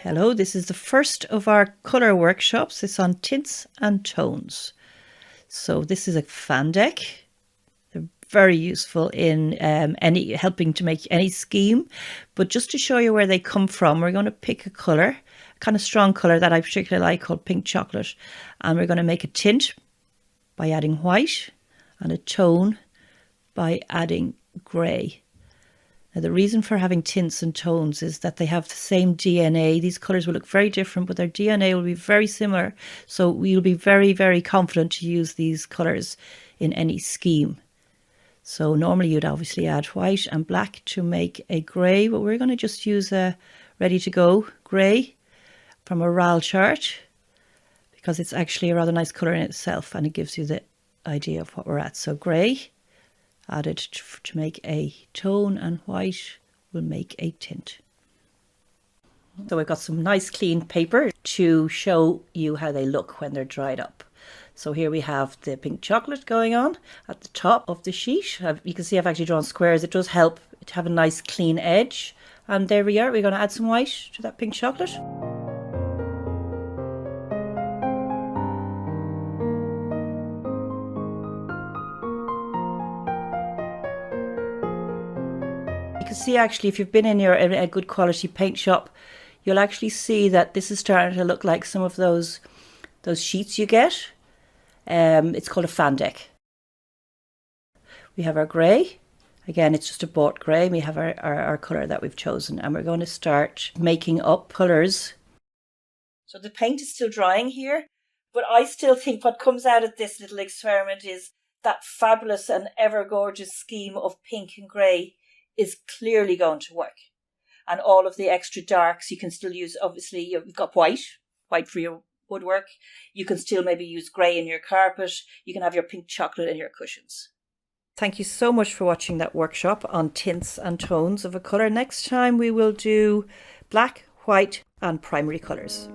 Hello, this is the first of our colour workshops. It's on tints and tones. So this is a fan deck. They're very useful in helping to make any scheme. But just to show you where they come from, we're going to pick a colour, a kind of strong colour that I particularly like called pink chocolate. And we're going to make a tint by adding white and a tone by adding grey. Now, the reason for having tints and tones is that they have the same DNA. These colours will look very different, but their DNA will be very similar. So we'll be very, very confident to use these colours in any scheme. So normally you'd obviously add white and black to make a grey, but we're going to just use a ready-to-go grey from a RAL chart because it's actually a rather nice colour in itself and it gives you the idea of what we're at. So grey added to make a tone and white will make a tint. So I've got some nice clean paper to show you how they look when they're dried up. So here we have the pink chocolate going on at the top of the sheet. You can see I've actually drawn squares. It does help to have a nice clean edge. And there we are. We're going to add some white to that pink chocolate. You can see actually if you've been in a good quality paint shop, you'll actually see that this is starting to look like some of those sheets you get. It's called a fandeck. We have our grey. Again, it's just a bought grey. We have our colour that we've chosen and we're going to start making up colours. So the paint is still drying here, but I still think what comes out of this little experiment is that fabulous and ever gorgeous scheme of pink and grey is clearly going to work. And all of the extra darks you can still use. Obviously you've got white for your woodwork. You can still maybe use grey in your carpet. You can have your pink chocolate in your cushions. Thank you so much for watching that workshop on tints and tones of a colour. Next time we will do black, white and primary colours.